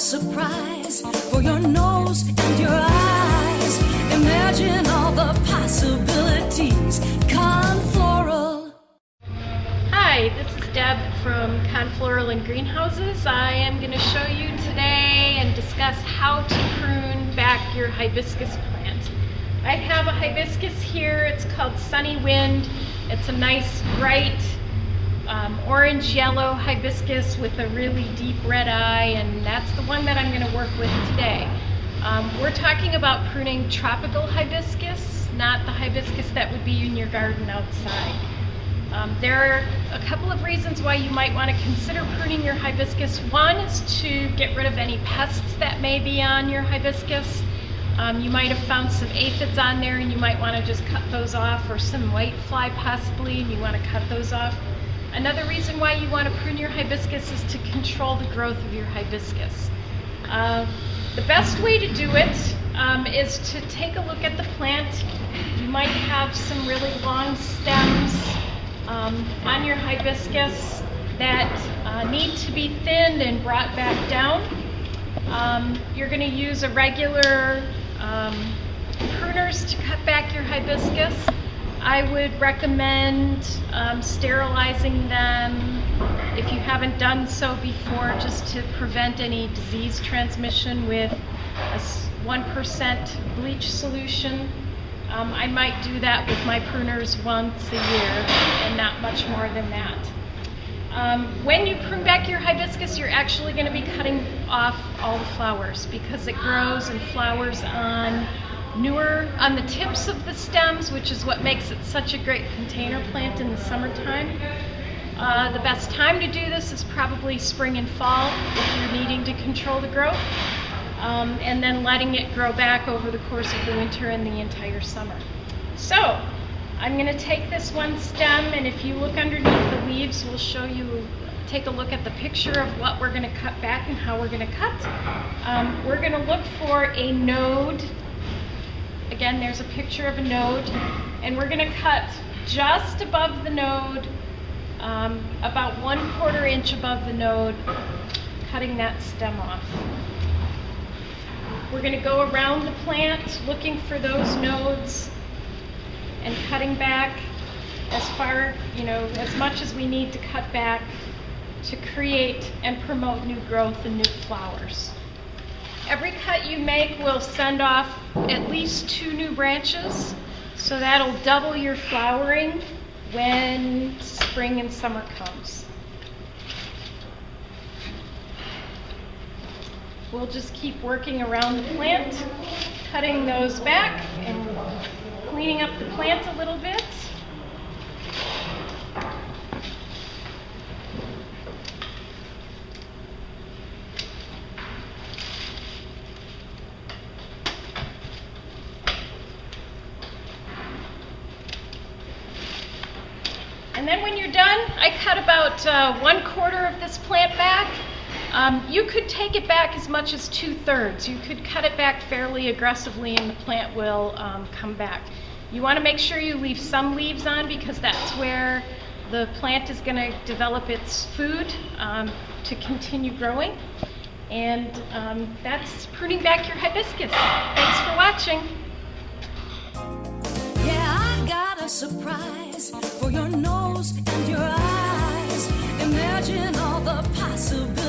surprise for your nose and your eyes. Imagine all the possibilities. Confloral. Hi, this is Deb from Confloral and Greenhouses. I am going to show you today and discuss how to prune back your hibiscus plant. I have a hibiscus here. It's called Sunny Wind. It's a nice bright orange-yellow hibiscus with a really deep red eye, and that's the one that I'm going to work with today. We're talking about pruning tropical hibiscus, not the hibiscus that would be in your garden outside. There are a couple of reasons why you might want to consider pruning your hibiscus. One is to get rid of any pests that may be on your hibiscus. You might have found some aphids on there and you might want to just cut those off, or some whitefly possibly, and you want to cut those off. Another reason why you want to prune your hibiscus is to control the growth of your hibiscus. The best way to do it is to take a look at the plant. You might have some really long stems on your hibiscus that need to be thinned and brought back down. You're going to use a regular pruners to cut back your hibiscus. I would recommend sterilizing them if you haven't done so before, just to prevent any disease transmission with a 1% bleach solution. I might do that with my pruners once a year and not much more than that. When you prune back your hibiscus, you're actually going to be cutting off all the flowers because it grows and flowers on the tips of the stems, which is what makes it such a great container plant in the summertime. The best time to do this is probably spring and fall if you're needing to control the growth, and then letting it grow back over the course of the winter and the entire summer. So I'm going to take this one stem, and if you look underneath the leaves, we'll show you, take a look at the picture of what we're going to cut back and how we're going to cut. We're going to look for a node. Again, there's a picture of a node, and we're going to cut just above the node, about 1/4 inch above the node, cutting that stem off. We're going to go around the plant looking for those nodes and cutting back as far, as much as we need to cut back to create and promote new growth and new flowers. Every cut you make will send off at least 2 new branches, so that'll double your flowering when spring and summer comes. We'll just keep working around the plant, cutting those back and cleaning up the plant a little bit. And then when you're done, I cut about 1/4 of this plant back. You could take it back as much as 2/3. You could cut it back fairly aggressively and the plant will come back. You want to make sure you leave some leaves on because that's where the plant is going to develop its food to continue growing. And that's pruning back your hibiscus. Thanks for watching. A surprise for your nose and your eyes. Imagine all the possibilities.